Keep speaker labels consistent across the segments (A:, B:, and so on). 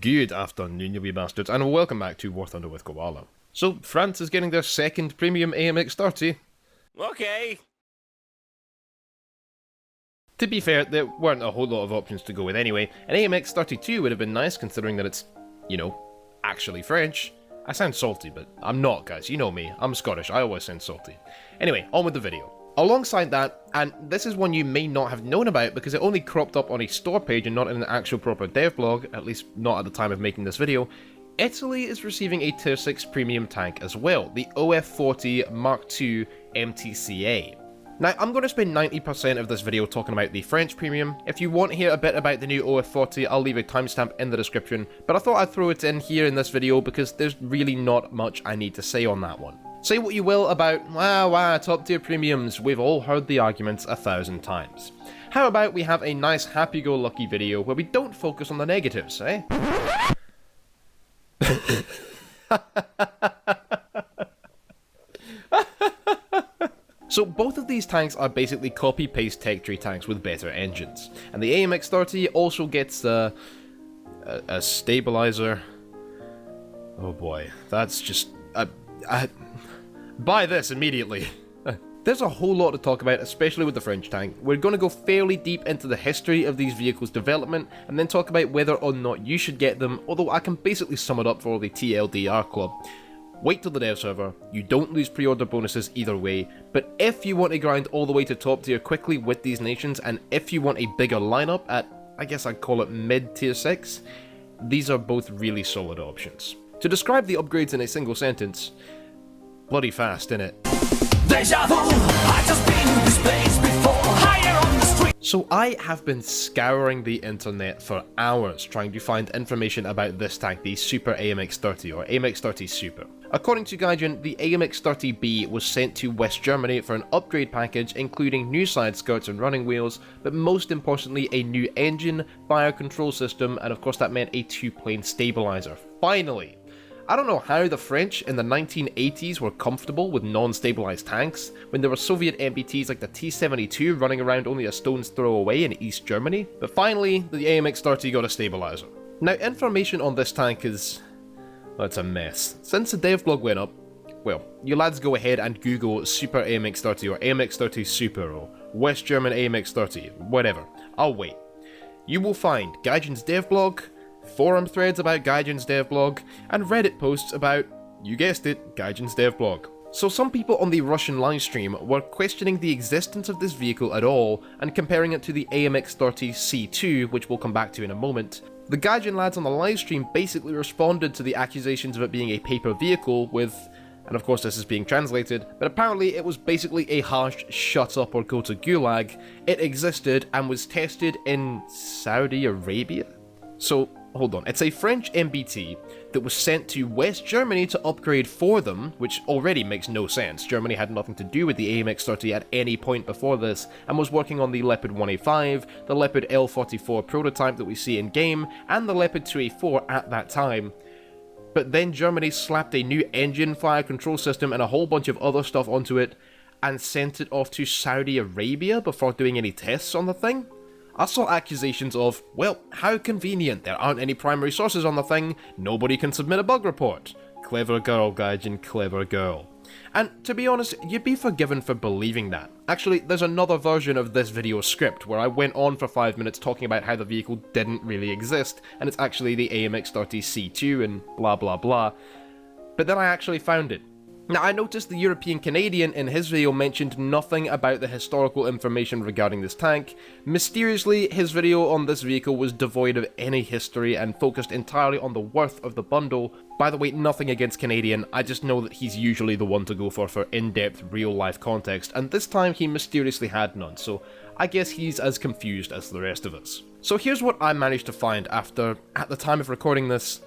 A: Good afternoon, you wee bastards, and welcome back to War Thunder with Koala. So, France is getting their second premium AMX 30.
B: Okay.
A: To be fair, there weren't a whole lot of options to go with anyway. An AMX 32 would have been nice, considering that it's, actually French. I sound salty, but I'm not, guys. You know me. I'm Scottish. I always sound salty. Anyway, on with the video. Alongside that, and this is one you may not have known about because it only cropped up on a store page and not in an actual proper dev blog, at least not at the time of making this video, Italy is receiving a Tier 6 premium tank as well, the OF-40 Mk.2 MTCA. Now, I'm going to spend 90% of this video talking about the French premium. If you want to hear a bit about the new OF-40, I'll leave a timestamp in the description, but I thought I'd throw it in here in this video because there's really not much I need to say on that one. Say what you will about, top tier premiums, we've all heard the arguments 1,000 times. How about we have a nice happy-go-lucky video where we don't focus on the negatives, eh? So both of these tanks are basically copy-paste tech tree tanks with better engines. And the AMX 30 also gets a stabilizer. Oh boy, that's just... buy this immediately. There's a whole lot to talk about, especially with the French tank. We're going to go fairly deep into the history of these vehicles' development, and then talk about whether or not you should get them, although I can basically sum it up for the TLDR club. Wait till the dev server, you don't lose pre-order bonuses either way, but if you want to grind all the way to top tier quickly with these nations, and if you want a bigger lineup at, I guess I'd call it mid-tier 6, these are both really solid options. To describe the upgrades in a single sentence, bloody fast, innit? Deja vu, I just been in this place before, higher on the street. So I have been scouring the internet for hours trying to find information about this tank, the Super AMX 30 or AMX 30 Super. According to Gaijin, the AMX 30B was sent to West Germany for an upgrade package including new side skirts and running wheels, but most importantly a new engine, fire control system, and of course that meant a 2-plane stabilizer. Finally! I don't know how the French in the 1980s were comfortable with non-stabilized tanks when there were Soviet MBTs like the T-72 running around only a stone's throw away in East Germany, but finally the AMX 30 got a stabilizer. Now information on this tank is... well, it's a mess. Since the dev blog went up, well, you lads go ahead and Google Super AMX 30 or AMX 30 Super or West German AMX 30, whatever. I'll wait. You will find Gaijin's dev blog, forum threads about Gaijin's dev blog, and Reddit posts about, you guessed it, Gaijin's dev blog. So some people on the Russian livestream were questioning the existence of this vehicle at all, and comparing it to the AMX 30 C2, which we'll come back to in a moment. The Gaijin lads on the livestream basically responded to the accusations of it being a paper vehicle with, and of course this is being translated, but apparently it was basically a harsh shut up or go to gulag. It existed and was tested in Saudi Arabia? So, hold on, it's a French MBT that was sent to West Germany to upgrade for them, which already makes no sense. Germany had nothing to do with the AMX 30 at any point before this, and was working on the Leopard 1A5, the Leopard L44 prototype that we see in game, and the Leopard 2A4 at that time. But then Germany slapped a new engine, fire control system, and a whole bunch of other stuff onto it, and sent it off to Saudi Arabia before doing any tests on the thing? I saw accusations of, well, how convenient, there aren't any primary sources on the thing, nobody can submit a bug report. Clever girl, Gaijin, clever girl. And to be honest, you'd be forgiven for believing that. Actually, there's another version of this video script where I went on for 5 minutes talking about how the vehicle didn't really exist, and it's actually the AMX 30 C2 and blah blah blah. But then I actually found it. Now, I noticed the European Canadian in his video mentioned nothing about the historical information regarding this tank. Mysteriously, his video on this vehicle was devoid of any history and focused entirely on the worth of the bundle. By the way, nothing against Canadian, I just know that he's usually the one to go for in-depth real-life context, and this time he mysteriously had none, so I guess he's as confused as the rest of us. So here's what I managed to find after, at the time of recording this,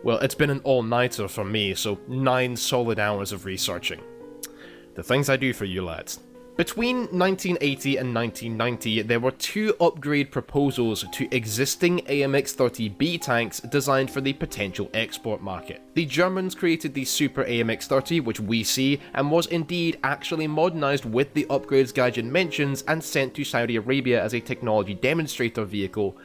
A: well, it's been an all-nighter for me, so 9 solid hours of researching. The things I do for you lads. Between 1980 and 1990, there were 2 upgrade proposals to existing AMX 30B tanks designed for the potential export market. The Germans created the Super AMX 30, which we see, and was indeed actually modernized with the upgrades Gaijin mentions and sent to Saudi Arabia as a technology demonstrator vehicle.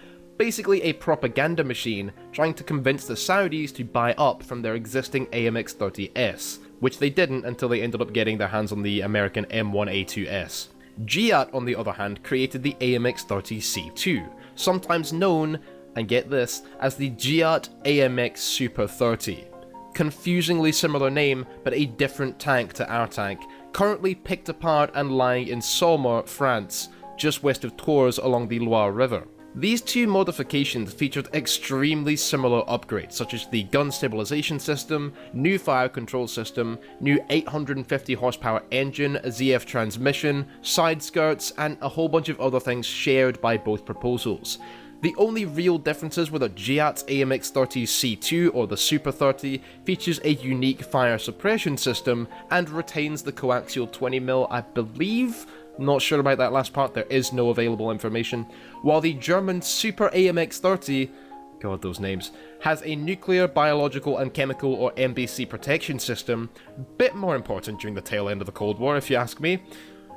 A: basically a propaganda machine trying to convince the Saudis to buy up from their existing AMX-30S, which they didn't until they ended up getting their hands on the American M1A2S. Giat, on the other hand, created the AMX-30C2, sometimes known, and get this, as the Giat AMX Super 30. Confusingly similar name, but a different tank to our tank, currently picked apart and lying in Saumur, France, just west of Tours along the Loire River. These two modifications featured extremely similar upgrades, such as the gun stabilization system, new fire control system, new 850 horsepower engine, ZF transmission, side skirts, and a whole bunch of other things shared by both proposals. The only real differences were that Giat's AMX-30C2, or the Super 30, features a unique fire suppression system and retains the coaxial 20mm, I believe. Not sure about that last part, there is no available information. While the German Super AMX-30, god those names, has a nuclear, biological and chemical or MBC protection system, bit more important during the tail end of the Cold War if you ask me.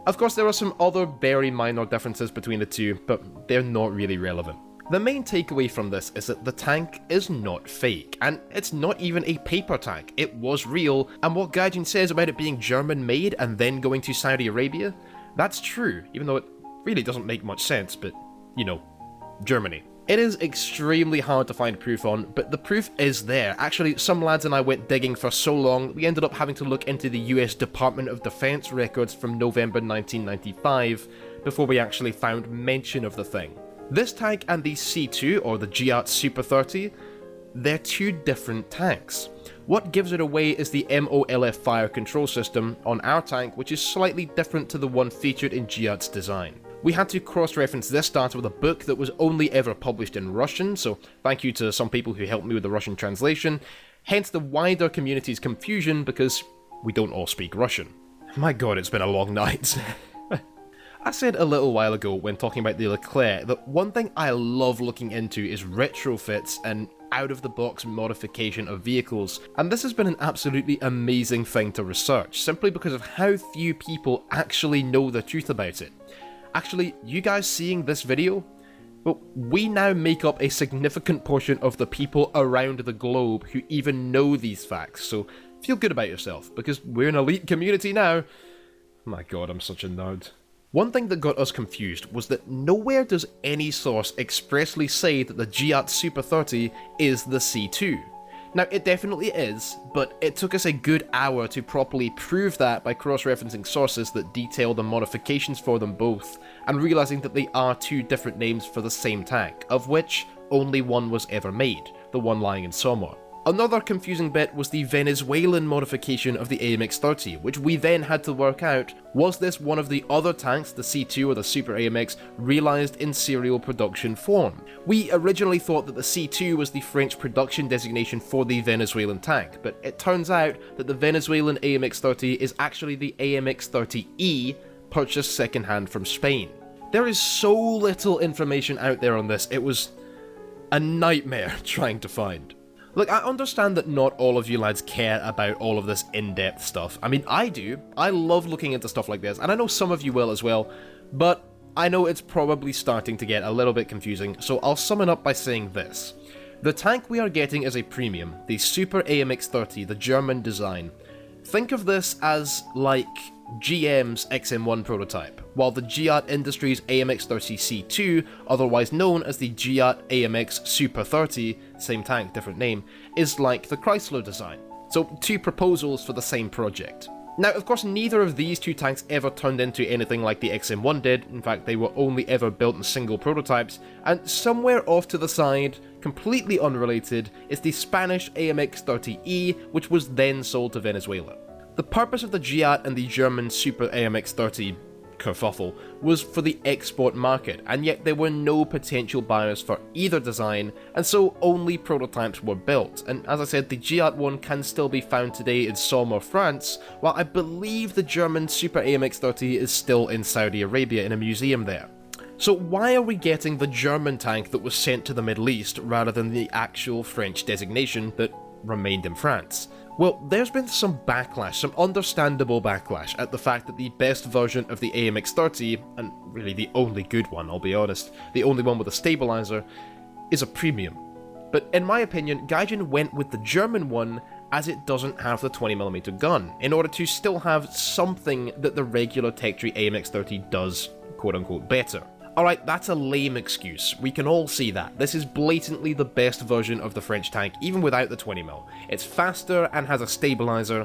A: Of course there are some other very minor differences between the two, but they're not really relevant. The main takeaway from this is that the tank is not fake, and it's not even a paper tank, it was real, and what Gaijin says about it being German made and then going to Saudi Arabia, that's true, even though it really doesn't make much sense, but, you know, Germany. It is extremely hard to find proof on, but the proof is there. Actually, some lads and I went digging for so long, we ended up having to look into the US Department of Defense records from November 1995 before we actually found mention of the thing. This tank and the C2, or the Giat Super 30, they're two different tanks. What gives it away is the MOLF fire control system on our tank, which is slightly different to the one featured in Giat's design. We had to cross-reference this data with a book that was only ever published in Russian, so thank you to some people who helped me with the Russian translation, hence the wider community's confusion because we don't all speak Russian. My god, it's been a long night. I said a little while ago when talking about the Leclerc that one thing I love looking into is retrofits and out-of-the-box modification of vehicles, and this has been an absolutely amazing thing to research, simply because of how few people actually know the truth about it. Actually, you guys seeing this video? Well, we now make up a significant portion of the people around the globe who even know these facts, so feel good about yourself, because we're an elite community now. My god, I'm such a nerd. One thing that got us confused was that nowhere does any source expressly say that the Giat Super 30 is the C2. Now, it definitely is, but it took us a good hour to properly prove that by cross-referencing sources that detail the modifications for them both, and realizing that they are two different names for the same tank, of which only one was ever made, the one lying in Saumur. Another confusing bit was the Venezuelan modification of the AMX-30, which we then had to work out, was this one of the other tanks, the C2 or the Super AMX, realised in serial production form? We originally thought that the C2 was the French production designation for the Venezuelan tank, but it turns out that the Venezuelan AMX-30 is actually the AMX-30E, purchased second-hand from Spain. There is so little information out there on this, it was a nightmare trying to find. Look, I understand that not all of you lads care about all of this in-depth stuff. I mean, I do. I love looking into stuff like this, and I know some of you will as well, but I know it's probably starting to get a little bit confusing, so I'll sum it up by saying this. The tank we are getting is a premium, the Super AMX-30, the German design. Think of this as, like, GM's XM1 prototype, while the Giat Industries AMX-30C2, otherwise known as the Giat AMX Super 30, same tank, different name, is like the Chrysler design. So, two proposals for the same project. Now, of course, neither of these two tanks ever turned into anything like the XM1 did, in fact they were only ever built in single prototypes, and somewhere off to the side, completely unrelated, is the Spanish AMX-30E, which was then sold to Venezuela. The purpose of the Giat and the German Super AMX-30 kerfuffle was for the export market, and yet there were no potential buyers for either design, and so only prototypes were built. And as I said, the Giat one can still be found today in Saumur, France, while I believe the German Super AMX-30 is still in Saudi Arabia in a museum there. So why are we getting the German tank that was sent to the Middle East rather than the actual French designation that remained in France? Well, there's been some backlash, some understandable backlash, at the fact that the best version of the AMX-30, and really the only good one, I'll be honest, the only one with a stabilizer, is a premium. But in my opinion, Gaijin went with the German one as it doesn't have the 20mm gun, in order to still have something that the regular tech tree AMX-30 does quote-unquote better. Alright, that's a lame excuse, we can all see that. This is blatantly the best version of the French tank, even without the 20mm. It's faster and has a stabilizer.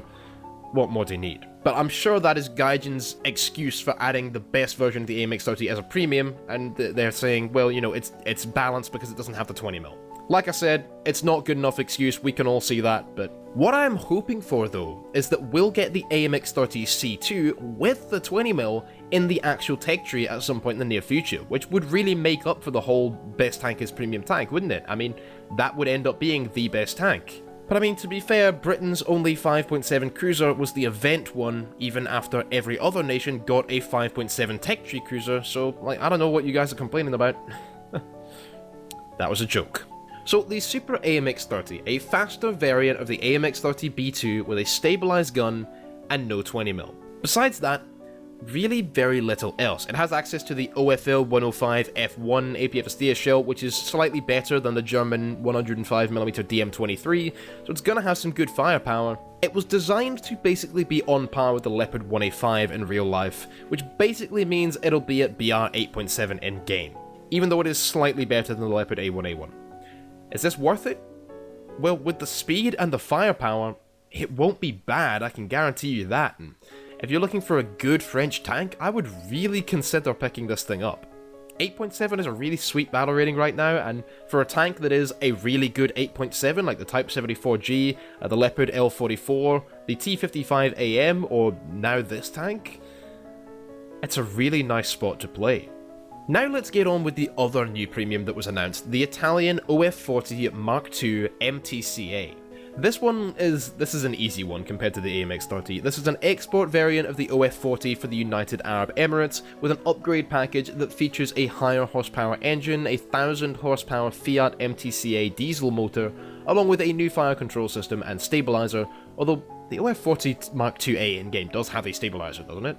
A: What more do you need? But I'm sure that is Gaijin's excuse for adding the best version of the AMX-30 as a premium, and they're saying, well, you know, it's balanced because it doesn't have the 20mm. Like I said, it's not good enough excuse, we can all see that, but what I'm hoping for though, is that we'll get the AMX-30 C2 with the 20mm in the actual tech tree at some point in the near future, which would really make up for the whole best tank is premium tank, wouldn't it? I mean, that would end up being the best tank. But I mean, to be fair, Britain's only 5.7 cruiser was the event one, even after every other nation got a 5.7 tech tree cruiser, so, like, I don't know what you guys are complaining about. That was a joke. So the Super AMX-30, a faster variant of the AMX-30B2 with a stabilized gun and no 20mm. Besides that, really very little else. It has access to the OFL-105 F1 APFSD shell, which is slightly better than the German 105mm DM23, so it's gonna have some good firepower. It was designed to basically be on par with the Leopard 1A5 in real life, which basically means it'll be at BR 8.7 in game, even though it is slightly better than the Leopard A1A1. Is this worth it? Well, with the speed and the firepower, it won't be bad, I can guarantee you that. And if you're looking for a good French tank, I would really consider picking this thing up. 8.7 is a really sweet battle rating right now, and for a tank that is a really good 8.7, like the Type 74G, the Leopard L44, the T55AM, or now this tank, it's a really nice spot to play. Now let's get on with the other new premium that was announced, the Italian OF-40 Mk.2 MTCA. This is an easy one compared to the AMX-30. This is an export variant of the OF-40 for the United Arab Emirates, with an upgrade package that features a higher horsepower engine, a 1000 horsepower Fiat MTCA diesel motor, along with a new fire control system and stabilizer, although the OF-40 Mk.2A in-game does have a stabilizer, doesn't it?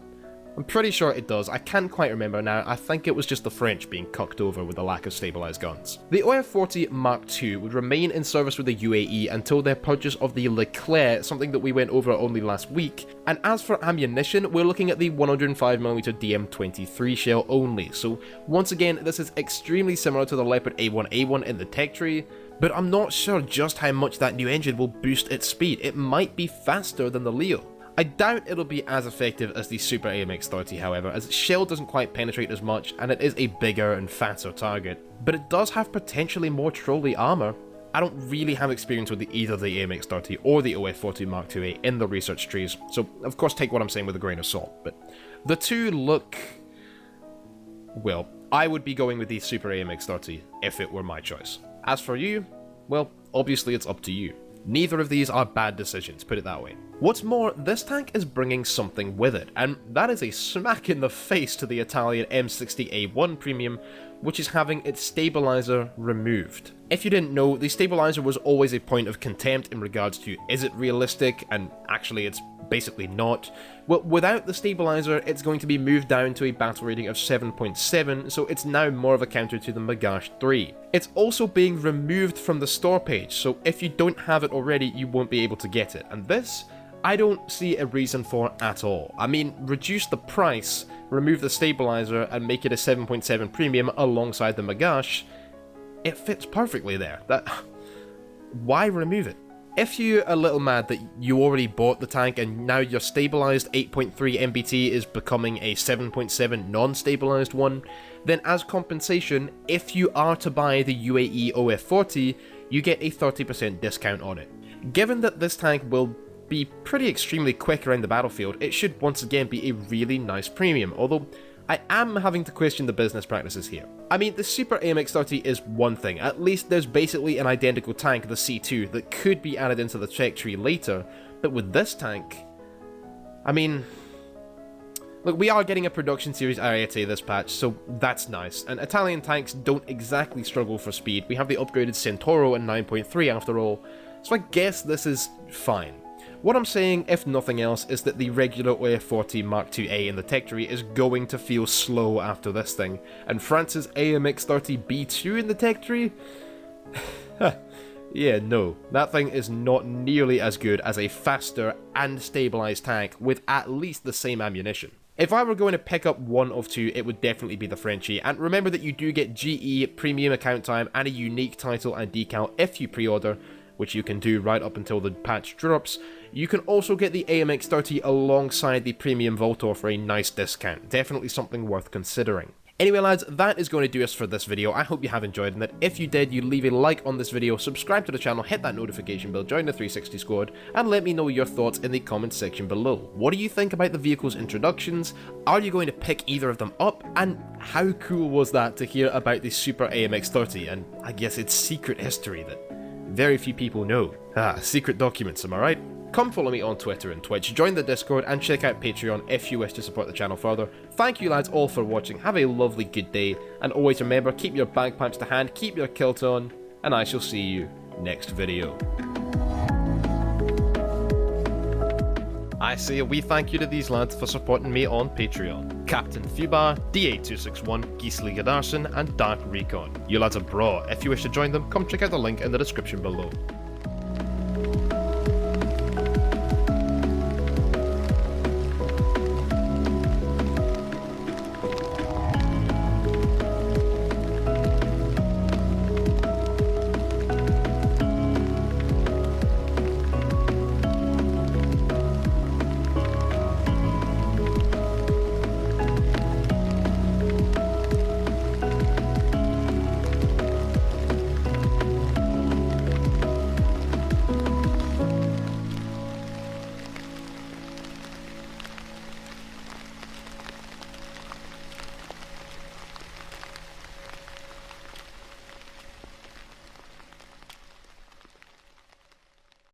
A: I'm pretty sure it does, I can't quite remember now, I think it was just the French being cucked over with the lack of stabilised guns. The OF-40 Mk.2 would remain in service with the UAE until their purchase of the Leclerc, something that we went over only last week, and as for ammunition, we're looking at the 105mm DM23 shell only, so once again, this is extremely similar to the Leopard A1A1 in the tech tree, but I'm not sure just how much that new engine will boost its speed. It might be faster than the Leo. I doubt it'll be as effective as the Super AMX-30, however, as its shell doesn't quite penetrate as much, and it is a bigger and fatter target. But it does have potentially more trolley armor. I don't really have experience with either the AMX-30 or the OF-40 Mk.2A in the research trees, so of course take what I'm saying with a grain of salt, but the two look... well, I would be going with the Super AMX-30 if it were my choice. As for you, well, obviously it's up to you. Neither of these are bad decisions, put it that way. What's more, this tank is bringing something with it, and that is a smack in the face to the Italian M60A1 Premium, which is having its stabilizer removed. If you didn't know, the stabilizer was always a point of contempt in regards to is it realistic, and actually it's basically not. Well, without the stabilizer, it's going to be moved down to a battle rating of 7.7, so it's now more of a counter to the Mk.2. It's also being removed from the store page, so if you don't have it already, you won't be able to get it, and this, I don't see a reason for at all. I mean, reduce the price, remove the stabilizer, and make it a 7.7 premium alongside the Mk. It fits perfectly there. Why remove it? If you're a little mad that you already bought the tank and now your stabilized 8.3 MBT is becoming a 7.7 non-stabilized one, then as compensation, if you are to buy the UAE OF-40, you get a 30% discount on it. Given that this tank will be pretty extremely quick around the battlefield, it should once again be a really nice premium, although I am having to question the business practices here. I mean, the Super AMX-30 is one thing, at least there's basically an identical tank, the C2, that could be added into the tech tree later, but with this tank, I mean, look, we are getting a production series Ariete this patch, so that's nice, and Italian tanks don't exactly struggle for speed. We have the upgraded Centauro in 9.3 after all, so I guess this is fine. What I'm saying, if nothing else, is that the regular OF-40 Mk.2A in the tech tree is going to feel slow after this thing, and France's AMX-30B2 in the tech tree? Yeah, no, that thing is not nearly as good as a faster and stabilised tank with at least the same ammunition. If I were going to pick up one of two, it would definitely be the Frenchie, and remember that you do get GE, premium account time, and a unique title and decal if you pre-order, which you can do right up until the patch drops. You can also get the AMX 30 alongside the premium Voltor for a nice discount, definitely something worth considering. Anyway lads, that is going to do us for this video. I hope you have enjoyed, and that if you did, you leave a like on this video, subscribe to the channel, hit that notification bell, join the 360 squad, and let me know your thoughts in the comments section below. What do you think about the vehicle's introductions? Are you going to pick either of them up? And how cool was that to hear about the Super AMX 30, and I guess its secret history that very few people know. Secret documents, am I right? Come follow me on Twitter and Twitch, join the Discord, and check out Patreon if you wish to support the channel further. Thank you lads all for watching, have a lovely good day, and always remember, keep your bagpipes to hand, keep your kilt on, and I shall see you next video. I say a wee thank you to these lads for supporting me on Patreon. Captain Fubar, D8261, Gisli Gadarsson, and Dark Recon. You lads are bra. If you wish to join them, come check out the link in the description below.